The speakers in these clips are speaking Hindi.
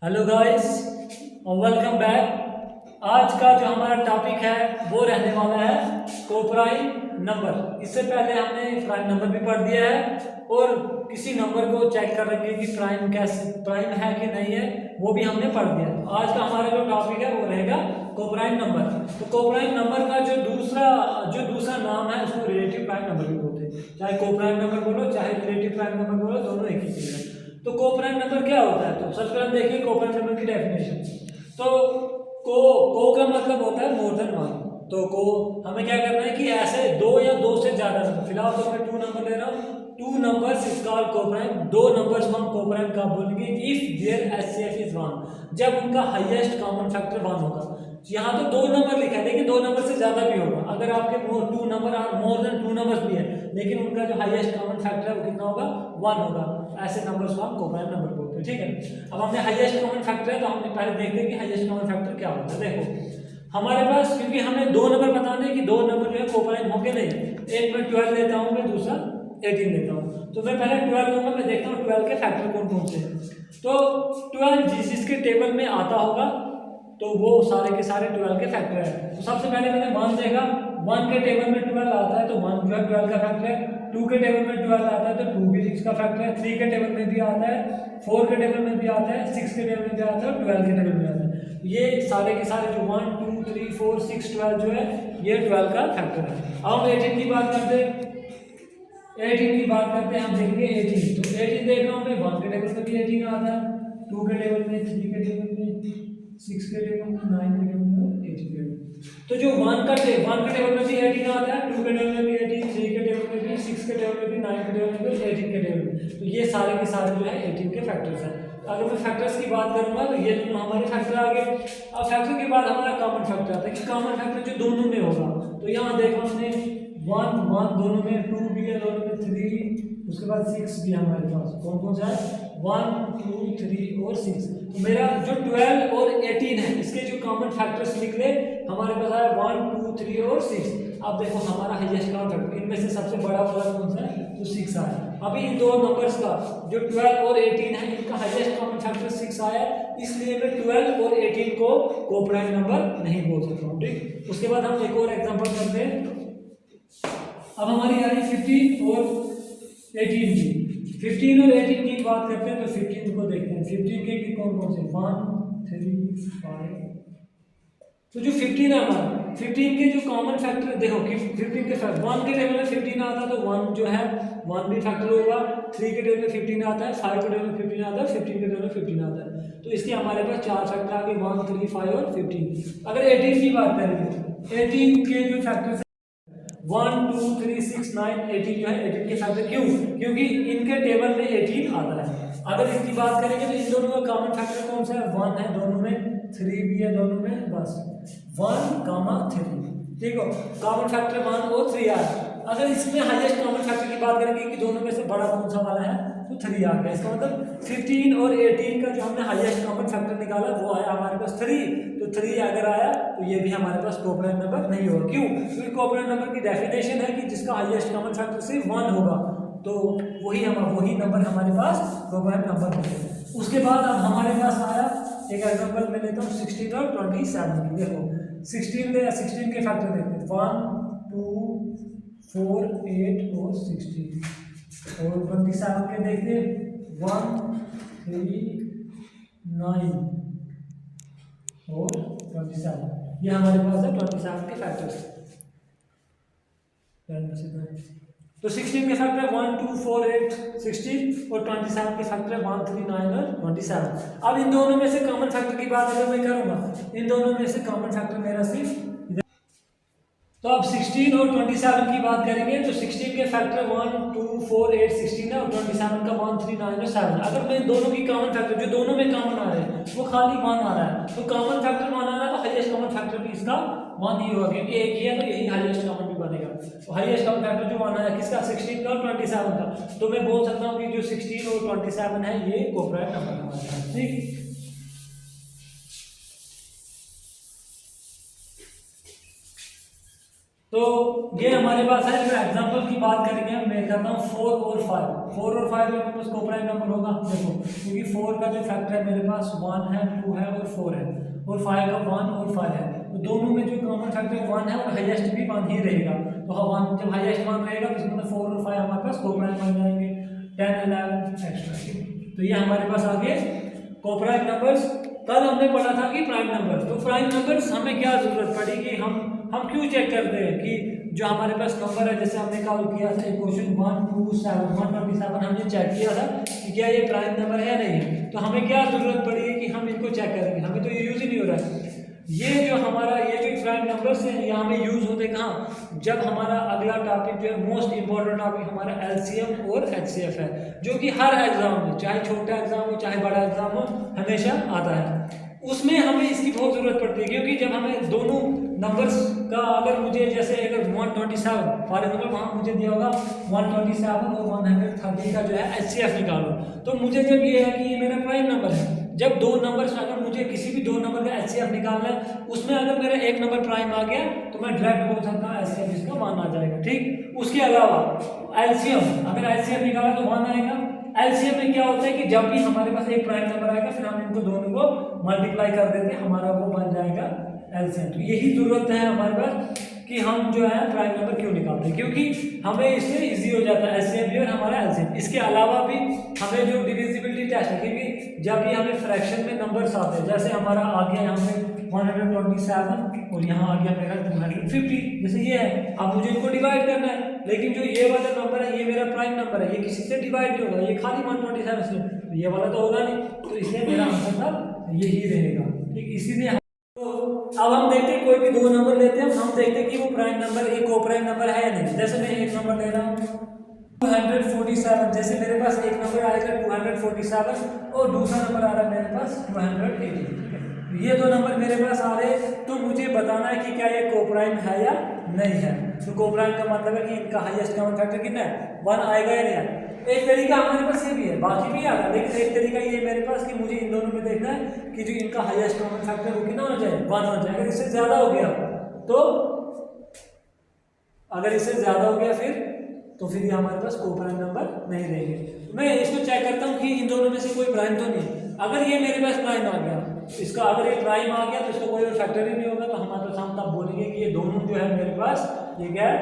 हेलो गाइस और वेलकम बैक। आज का जो हमारा टॉपिक है वो रहने वाला है कोप्राइम नंबर। इससे पहले हमने प्राइम नंबर भी पढ़ दिया है और किसी नंबर को चेक कर रखे कि प्राइम कैसे प्राइम है कि नहीं है वो भी हमने पढ़ दिया। तो आज का हमारा जो टॉपिक है वो रहेगा कोप्राइम नंबर। तो कोप्राइम नंबर का जो दूसरा नाम है उसको रिलेटिव प्राइम नंबर भी बोलते हैं। चाहे कोप्राइम नंबर बोलो चाहे रिलेटिव प्राइम नंबर बोलो, दोनों एक ही चीज है। तो कोप्राइम नंबर क्या होता है? तो सबसे पहले देखिए कोप्राइम नंबर की डेफिनेशन। तो को का मतलब होता है मोर देन वन। तो को हमें क्या करना है कि ऐसे दो या दो से ज्यादा नंबर, फिलहाल तो मैं टू नंबर ले रहा हूँ, two numbers is called coprime. दो नंबर्स को हम कोप्राइम कब बोलेंगे? If their HCF is one, जब उनका हाईएस्ट कॉमन फैक्टर वन होगा। यहाँ तो दो नंबर लिखा है लेकिन दो नंबर से ज्यादा भी होगा। अगर आपके two number more than two numbers भी है लेकिन उनका जो हाईएस्ट कॉमन फैक्टर है वो कितना होगा? वन होगा। ऐसे नंबर्स को हम कोप्राइम नंबर बोलते हैं। ठीक है, अब हमने हाईएस्ट कॉमन फैक्टर है तो हमने पहले देखते हैं कि हाईएस्ट कॉमन फैक्टर क्या होता है। देखो हमारे पास, क्योंकि हमें दो नंबर बताने कि दो नंबर जो है कोप्राइम होंगे नहीं। एक मैं 12 लेता हूँ, मैं दूसरा 18 लेता हूँ। तो मैं पहले 12 लूंगा, मैं देखता हूँ 12 के फैक्टर कौन कौन से हैं। तो 12 जिसके टेबल में आता होगा तो वो सारे के सारे 12 के फैक्टर है। तो सबसे पहले मैंने 1 देखा, 1 के टेबल में 12 आता है तो 1 जो है 12 का फैक्टर है। 2 के टेबल में 12 आता है तो 2 भी 6 का फैक्टर है। 3 के टेबल में भी आता है, 4 के टेबल में भी आता है, 6 के टेबल में भी आता है और 12 के टेबल में आता है। ये सारे के सारे जो 1 2 3 4 6 12 जो है ये 12 का फैक्टर है। अब हम 18 की बात करते हैं। 18 की बात करते हैं, हम देखेंगे 18। तो 18 देख रहा हूँ मैं, 1 के टेबल में भी 18 आता है, 2 के टेबल में, 3 के टेबल में, 6 के टेबल में, 9 के टेबल में, 8 के टेबल में। तो जो 1 के टेबल में भी 18 आता है, 2 के टेबल में भी 18, 3 के टेबल में भी, 6 के टेबल में भी, 9 के टेबल में भी, 18 के टेबल में। तो ये सारे के सारे जो है 18 के फैक्टर्स हैं। अगर मैं फैक्टर्स की बात करूंगा तो ये दोनों हमारे फैक्टर आ गए। अब फैक्टर के बाद हमारा कॉमन फैक्टर आता है कि कॉमन फैक्टर जो दोनों में होगा। तो यहाँ देखो हमने 1 1 दोनों में, 2 भी है दोनों में, 3, उसके बाद 6 भी है हमारे पास। कौन कौन सा है? 1 2 3 और 6। तो मेरा जो 12 और 18 है इसके जो कॉमन फैक्टर्स निकले हमारे पास आया 1 2 3 और 6। अब देखो हमारा हाईएस्ट कॉमन फैक्टर इनमें से सबसे बड़ा वाला कौन सा है? तो 6 आया। अभी इन दो नंबर्स का जो 12 और 18 है इनका हाईएस्ट कॉमन फैक्टर 6 आया, इसलिए मैं 12 और 18 को कोप्राइम नंबर नहीं बोल सकता हूँ। ठीक, उसके बाद हम एक और एग्जांपल करते हैं। अब हमारी आ रही 15 और 18 की। 15 और 18 की बात करते हैं तो 15 को देखते हैं। 15 के कौन कौन से? 1 3 5। तो जो 15 है हमारा, 15 के जो कॉमन फैक्टर देखो कि 15 के फैक्टर 1 के टेबल में 15 आता है तो 1 जो है 1 भी फैक्टर होगा। 3 के टेबल में 15 आता है, 5 के टेबल में 15 आता है, 15 के टेबल में 15 आता है। तो इसके हमारे पास चार फैक्टर आ गए, 1 3 5 और 15। अगर 18 की बात करेंगे, 18 के जो फैक्टर 1 2 3 6 9 18 जो है 18 के फैक्टर क्यों? क्योंकि इनके टेबल में 18 आता है। अगर इसकी बात करेंगे तो इन दोनों का कॉमन फैक्टर कौन सा है? 1 है दोनों में, 3 भी है दोनों में, बस 1 3। ठीक हो, कॉमन फैक्टर 1 और 3 आया। अगर इसमें हाईएस्ट कॉमन फैक्टर की बात करेंगे कि दोनों में से बड़ा कौन सा वाला है तो 3 आ गया। इसका मतलब 15 और 18 का जो हमने हाईएस्ट कॉमन फैक्टर निकाला वो आया हमारे पास 3। तो 3 अगर आया तो ये भी हमारे पास कोप्राइम नंबर नहीं होगा। क्यों? क्योंकि कोप्राइम नंबर की डेफिनेशन है कि जिसका हाईएस्ट कॉमन फैक्टर सिर्फ 1 होगा तो वही नंबर हमारे पास कोप्राइम नंबर होगा। उसके बाद अब हमारे पास आया एक एग्जांपल मैं लेता हूँ 16 और 27 की। देखो 16 के फैक्टर देखते हैं, 1 2 4 8 और 16। और 27 के देखते हैं, 1 3 9 और 27। ये हमारे पास है 27 के फैक्टर्स। तो 16 के फैक्टर 1 2 4 8 16 और 27 के फैक्टर 1 3 9 और 27। अब इन दोनों में से कॉमन फैक्टर की बात अगर मैं करूंगा, इन दोनों में से कॉमन फैक्टर मेरा सिर्फ, तो अब 16 और 27 की बात करेंगे तो 16 के फैक्टर 1 2 4 8 16 है और 27 का 1 3 9 और 7। अगर मैं दोनों की कॉमन फैक्टर जो दोनों में कॉमन आ रहे हैं वो खाली 1 आ रहा है, तो कॉमन फैक्टर 1 आ रहा है तो हाईएस्ट कॉमन फैक्टर भी इसका 1 ही होगा, क्योंकि एक ही है तो यही हाईएस्ट कॉमन भी बनेगा। तो हाईएस्ट कॉमन फैक्टर जो 1 है किसका? 16 का और 27 का। तो मैं बोल सकता हूँ कि जो 16 और 27 है ये कोप्राइम नंबर हमारे पास। ठीक, तो ये हमारे पास है। जो एग्जांपल की बात करेंगे हम, मैं करता हूँ 4 और 5। 4 और 5 मेरे पास कोप्राइम नंबर होगा। देखो क्योंकि 4 का जो फैक्टर है मेरे पास 1 है, 2 है और 4 है, और 5 का 1 और 5 है। तो दोनों में जो कॉमन फैक्टर 1 है और हाईएस्ट भी 1 ही रहेगा। तो 1 जब हाईएस्ट 1 रहेगा तो इसमें 4 और 5 हमारे पास कोप्राइम बन जाएंगे, 10 11 एक्स्ट्रा। तो ये हमारे पास आगे कोप्राइम नंबर्स। कल हमने पढ़ा था कि प्राइम नंबर। तो प्राइम नंबर्स हमें क्या जरूरत पड़ी कि हम क्यों चेक करते हैं कि जो हमारे पास नंबर है, जैसे हमने कल किया था क्वेश्चन 127 हमने चेक किया था कि क्या ये प्राइम नंबर है या नहीं। तो हमें क्या जरूरत पड़ी है कि हम इनको चेक करेंगे, हमें तो ये यूज ही नहीं हो रहा है। ये जो हमारा ये जो प्राइम नंबर्स हैं ये हमें यूज होते कहाँ, जब हमारा अगला टॉपिक जो है मोस्ट इंपॉर्टेंट टॉपिक हमारा एलसीएम और एचसीएफ है, जो कि हर एग्जाम में, चाहे छोटा एग्जाम हो चाहे बड़ा एग्जाम हो, हमेशा आता है। उसमें हमें इसकी बहुत ज़रूरत पड़ती है, क्योंकि जब हमें दोनों नंबर्स का, अगर मुझे जैसे अगर 127 फॉर एग्जाम्पल वहाँ मुझे दिया होगा 127 और 130 का जो है एचसीएफ निकालो, तो मुझे जब ये है कि ये मेरा प्राइम नंबर है, जब दो नंबर अगर मुझे किसी भी दो नंबर का एचसीएफ निकालना है, उसमें अगर मेरा एक नंबर प्राइम आ गया तो मैं डायरेक्ट बोल सकता हूँ एचसीएफ इसका 1 आ जाएगा। ठीक, उसके अलावा एलसीएम, अगर एलसीएम निकाला तो 1 आएगा। एलसीएम में क्या होता है कि जब भी हमारे पास एक प्राइम नंबर आएगा फिर हम इनको दोनों को मल्टीप्लाई कर देते हैं, हमारा वो बन जाएगा एलसीएम। तो यही जरूरत है हमारे पास कि हम जो है प्राइम नंबर क्यों निकालते हैं, क्योंकि हमें इससे इजी हो जाता है एचसीएफ भी और हमारा एलसीएम। इसके अलावा भी हमें जो डिविजिबिलिटी टेस्ट है, क्योंकि जब भी हमें फ्रैक्शन में नंबर्स आते हैं, जैसे हमारा आ गया यहाँ पे 127 और यहाँ आ गया मेरा 250, जैसे ये है, अब मुझे इनको डिवाइड करना है, लेकिन जो ये वाला नंबर है ये मेरा प्राइम नंबर है, ये किसी से डिवाइड नहीं होगा, ये खाली 127 से, तो ये वाला तो होगा नहीं, तो इसलिए मेरा आंसर था यही रहेगा। ठीक, इसीलिए अब हम देखते हैं कोई भी दो नंबर लेते हैं, हम देखते हैं कि वो प्राइम नंबर एक को प्राइम नंबर है या नहीं। जैसे मैं एक नंबर ले रहा हूँ 247, जैसे मेरे पास एक नंबर आएगा 247 और दूसरा नंबर आ रहा है मेरे पास 280। ये दो नंबर मेरे पास आ रहे हैं, तो मुझे बताना है कि क्या ये कोप्राइम है या नहीं है। तो कोप्राइम का मतलब है कि इनका हाईएस्ट कॉमन फैक्टर कितना है, 1 आएगा या नहीं आएगा। एक तरीका हमारे पास ये भी है, बाकी भी आता है, लेकिन एक तरीका ये मेरे पास कि मुझे इन दोनों में देखना है कि जो इनका हाईएस्ट कॉमन फैक्टर वो कितना हो जाए, 1 हो जाए। अगर इससे ज्यादा हो गया तो, अगर इससे ज्यादा हो गया तो फिर ये हमारे पास कोप्राइम नंबर नहीं रहेंगे। मैं इसको चेक करता हूँ कि इन दोनों में से कोई प्राइम तो नहीं। अगर ये मेरे पास प्राइम आ गया, इसका अगर ये प्राइम आ गया तो इसका कोई और फैक्टर ही नहीं होगा, तो हमारे पास हम तब बोलेंगे कि ये दोनों जो है मेरे पास, ये क्या है,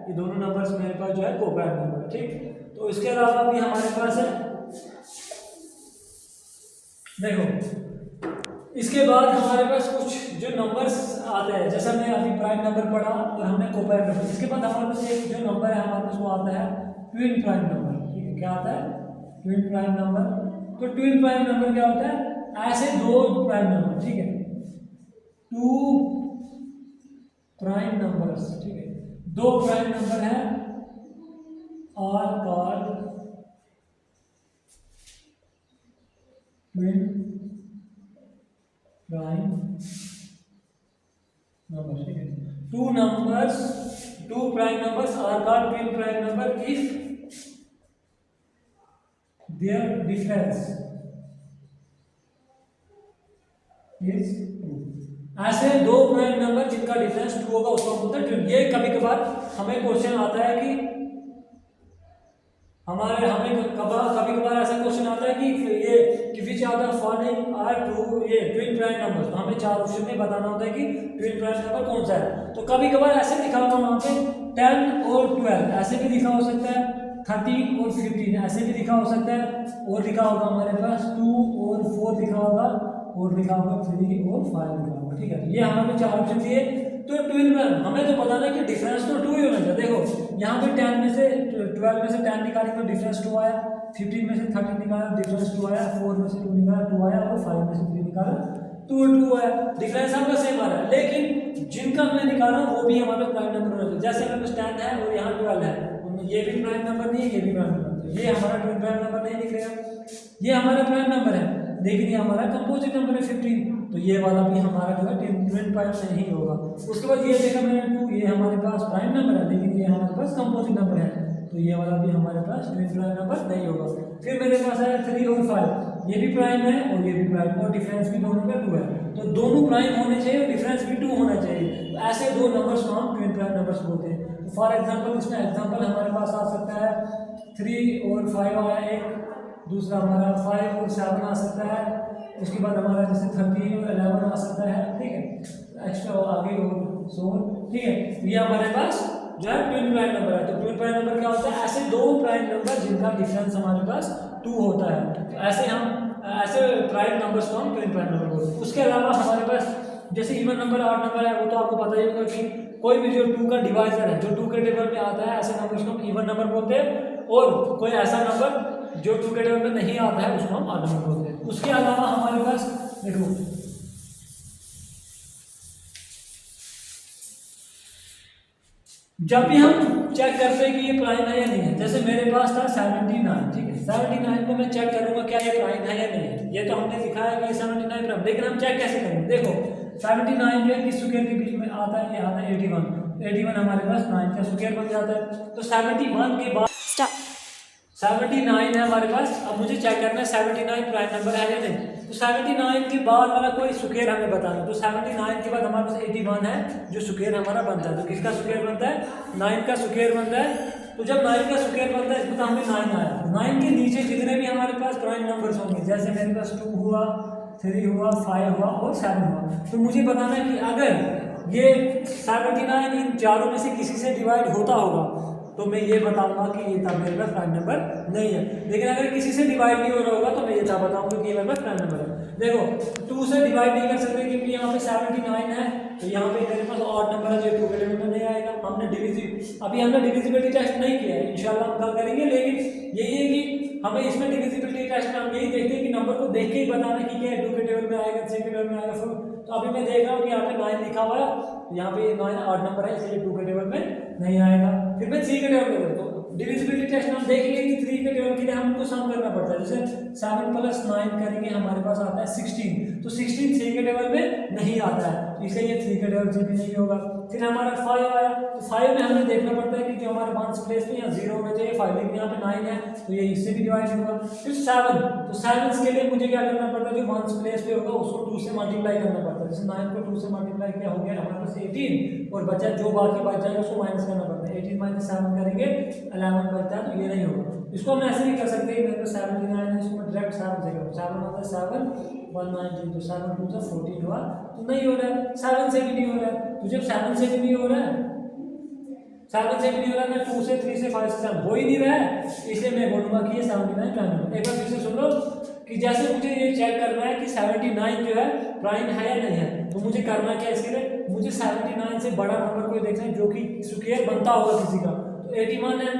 ये दोनों नंबर्स मेरे पास जो है कोप्राइम नंबर। ठीक, तो इसके अलावा भी हमारे पास है, देखो इसके बाद हमारे पास कुछ जो नंबर्स आते हैं, जैसा मैं अभी प्राइम नंबर पढ़ा और हमने कोप्राइम नंबर, इसके बाद हमारे पास एक जो नंबर है हमारे पास वो आता है ट्विन प्राइम नंबर। ठीक है, क्या आता है, ट्विन प्राइम नंबर। तो ट्विन प्राइम नंबर क्या होता है, ऐसे दो प्राइम नंबर, ठीक है, 2 प्राइम नंबर्स, ठीक है, दो प्राइम नंबर है are called twin prime number. ठीक है, two prime numbers are called twin prime number if their difference is 2। ऐसे दो प्राइम नंबर जिनका डिफरेंस 2 होगा उसको हम बोलते हैं ट्विन। ये कभी कभार हमें क्वेश्चन आता है कि हमें कभी कभार ऐसा क्वेश्चन आता है कि ये कि which are the following are two ये ट्विन प्राइम नंबर, तो हमें 4 ऑप्शन में बताना होता है कि ट्विन प्राइम नंबर कौन सा है। तो कभी कभार ऐसे लिखा होगा वहाँ पे 10 और 12, ऐसे भी लिखा हो सकता है, 13 और 15 ऐसे भी लिखा हो सकता है, और लिखा होगा हमारे पास 2 और 4 लिखा होगा, और लिखा होगा 3 और 5 लिखा होगा। ठीक है, ये हमें 4 ऑप्शन दिए। तो ट्विन प्राइम हमें तो बताना है कि डिफरेंस तो 2 ही होना चाहिए। देखो यहाँ पे 10 में से 12 में से 10 निकालेंगे तो डिफरेंस 2 आया, 15 में से 13 निकाला डिफरेंस 2 आया, 4 में से 2 निकाला 2 आया, और 5 में से 3 निकाला 2 आया। डिफरेंस आपका सेम आ रहा है, लेकिन जिनका मैं निकाला वो भी हमारा प्राइम नंबर होना चाहिए। जैसे हमारे पास 10 है और यहाँ 12 है, ये भी प्राइम नंबर नहीं है, ये भी प्राइम नंबर, ये हमारा ट्विन प्राइम नंबर नहीं निकलेगा। ये हमारा प्राइम नंबर है, लेकिन ये हमारा कंपोजिट नंबर है 15, तो ये वाला भी हमारा जो है ट्विन प्राइम नहीं होगा। उसके बाद ये देखा मैंने 2, ये हमारे पास प्राइम नंबर है, लेकिन ये हमारे पास कंपोजिट नंबर है, तो ये वाला भी हमारे पास ट्विन प्राइम नंबर नहीं होगा। फिर मेरे पास है 3 और 5, ये भी प्राइम है और ये भी प्राइम, और डिफरेंस भी दोनों का 2 है, तो दोनों प्राइम होने चाहिए और डिफरेंस भी 2 होना चाहिए। तो ऐसे दो नंबर्स को हम ट्विन प्राइम नंबर्स बोलते हैं। फॉर एग्जांपल इसमें एग्जांपल हमारे पास आ सकता है 3 और 5 आया एक, दूसरा हमारा 5 और 7 आ सकता है, उसके बाद हमारा जैसे 13 और 11 आ सकता है, ठीक है, एक्स्ट्रा आगे और सो, ठीक है। ये हमारे पास जो है ट्विन प्राइम नंबर है। तो ट्विन प्राइम नंबर क्या होता है? ऐसे दो प्राइम नंबर जिनका डिफरेंस हमारे पास 2 होता है, तो ऐसे प्राइम नंबर्स को हम ट्विन प्राइम नंबर बोलते हैं। उसके अलावा हमारे पास जैसे इवन नंबर ऑड नंबर है, वो तो आपको पता ही होगा कि कोई भी जो 2 का डिवाइजर है, जो 2 के टेबल में आता है, ऐसे नंबर्स को हम इवन नंबर बोलते हैं। और कोई ऐसा नंबर जो 2 के टेबल में नहीं आता है, उसको हम ऑड नंबर बोलते हैं। उसके अलावा हमारे पास देखो, जब भी हम चेक करते हैं कि ये प्राइम है या नहीं है, जैसे मेरे पास था 79, ठीक है, 79 को मैं चेक करूंगा क्या ये प्राइम है या नहीं है। ये तो हमने दिखाया कि 79 प्राइम, लेकिन हम चेक कैसे करेंगे? देखो 79 जो है किस स्क्वायर के बीच में आता है? ये आता है 81 हमारे पास 9 का स्क्वायर बन जाता है। तो 71 के बाद 79 है हमारे पास। अब मुझे चेक करना है 79 प्राइम नंबर है या नहीं। तो 79 के बाद वाला कोई स्क्वायर हमें बताना। तो 79 के बाद हमारे पास 81 है जो स्क्वायर हमारा बनता है। तो किसका स्क्वायर बनता है? 9 का स्क्वायर बनता है। तो जब 9 का स्क्वायर बनता है, इसमें तो हमें 9 आया। 9 के नीचे जितने भी हमारे पास प्राइम नंबर्स होंगे, जैसे मेरे पास 2 हुआ, 3 हुआ, 5 हुआ और 7 हुआ, तो मुझे बताना है कि अगर ये 79 इन चारों में से किसी से डिवाइड होता होगा तो मैं ये बताऊंगा कि ये तब मेरे पास प्राइम नंबर नहीं है। लेकिन अगर किसी से डिवाइड नहीं हो रहा होगा तो मैं ये तब बताऊंगा कि ये मेरे पास प्राइम नंबर है। देखो 2 से डिवाइड नहीं कर सकते क्योंकि यहाँ पे 79 है, तो यहाँ पे मेरे पास ऑड नंबर है जो 2 के टेबल में नहीं आएगा। हमने हमने डिविजिबिलिटी टेस्ट नहीं किया है, इंशाल्लाह हम कल करेंगे। लेकिन यही है कि हमें इसमें डिविजिबिलिटी टेस्ट में हम यही देखते हैं कि नंबर को देख के ही बताना कि क्या 2 के टेबल में आएगा, 3 के टेबल में आएगा। तो अभी मैं देख रहा हूँ कि यहाँ पे 9 लिखा हुआ है, तो यहाँ पे 9 ऑड नंबर है, इसलिए 2 के टेबल में नहीं आएगा। फिर मैं 3 के टेबल में करता हूँ। डिविजिबिलिटी टेस्ट में हम देखेंगे कि 3 के टेबल के लिए हमको सम करना पड़ता है। जैसे 7 + 9 करेंगे, हमारे पास आता है 16। तो 16 3 के टेबल में नहीं आता है, तो इसलिए ये 3 के टेबल से भी नहीं होगा। फिर हमारा 5 आया, तो 5 में हमें देखना पड़ता है कि जो हमारे 1 प्लेस पे या 0 में चाहिए 5, लेकिन यहाँ पे 9 है, तो ये इससे भी डिवाइड होगा। फिर 7, तो 7 के लिए मुझे क्या करना पड़ता है? जो 1 प्लेस पे होगा उसको 2 से मल्टीप्लाई करना पड़ता है। जैसे 9 को 2 से मल्टीप्लाई किया हो गया हमारे पास 18, और बचा जो बाकी बच जाएगा उसको माइनस करना पड़ता है। 18 - 7 करेंगे 11 बचता है, तो ये नहीं होगा। इसको हम ऐसे नहीं कर सकते, मेरे पास 79 है, इसको मैं डायरेक्ट 7 से करूँ। 7 मतलब 7 193, तो 7 2 से 14 हुआ, तो नहीं हो रहा है। 7 से भी नहीं हो रहा है। तो जब 7 से भी नहीं हो रहा है, 7 से भी नहीं हो रहा है, 2 से 3 से 5 से 7 हो ही नहीं रहा है, इसलिए मैं बोलूँगा कि ये 79 प्राइम नंबर। एक बार फिर से सुन लो कि जैसे मुझे ये चेक करना है कि 79 जो है प्राइम है या नहीं है, तो मुझे करना क्या है? इसके लिए मुझे 79 से बड़ा नंबर कोई देखना है जो कि स्क्वायर बनता होगा किसी का। तो 81 है,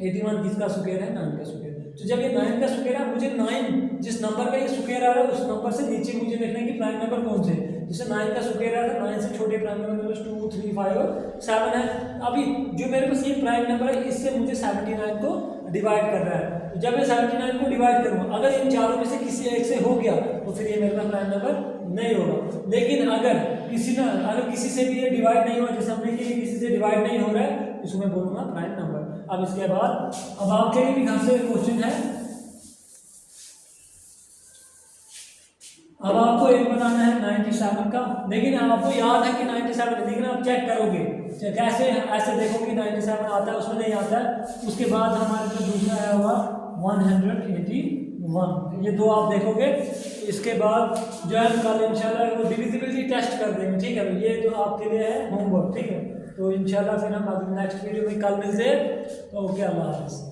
81 किसका स्क्वायर है? 9 का स्क्वायर। तो जब ये 9 का स्क्वायर है, मुझे 9 जिस नंबर का ये स्क्वायर आ रहा है उस नंबर से नीचे मुझे देखना है कि प्राइम नंबर कौन से। जैसे 9 का स्क्वायर आ रहा है, 9 से छोटे प्राइम नंबर मेरे पास 2 3 5 और 7 है। अभी जो मेरे पास ये प्राइम नंबर है, इससे मुझे 79 को डिवाइड कर रहा है। तो जब मैं 79 को डिवाइड करूँगा, अगर इन चारों में से किसी एक से हो गया तो फिर ये मेरे पास प्राइम नंबर नहीं होगा। लेकिन अगर किसी से भी ये डिवाइड नहीं हुआ, जैसे हमने कि किसी से डिवाइड नहीं हो रहा है, इसको मैं बोलूँगा प्राइम नंबर। अब इसके बाद अब आपके लिए भी घर से क्वेश्चन है। अब आपको एक बताना है 97 का, लेकिन आपको याद है कि 97 है, लेकिन आप चेक करोगे कैसे? ऐसे देखो कि 97 आता है, उसमें नहीं आता है। उसके बाद हमारे पास दूसरा आया हुआ 181, ये दो आप देखोगे। इसके बाद जो है कल इंशाल्लाह वो डिविजिबिलिटी टेस्ट कर देंगे, ठीक है। ये तो आपके लिए है होमवर्क, ठीक है। तो इंशाल्लाह फिर हम अगले नेक्स्ट वीडियो में कल मिलते हैं। तो ओके, अल्लाह हाफ़िज़।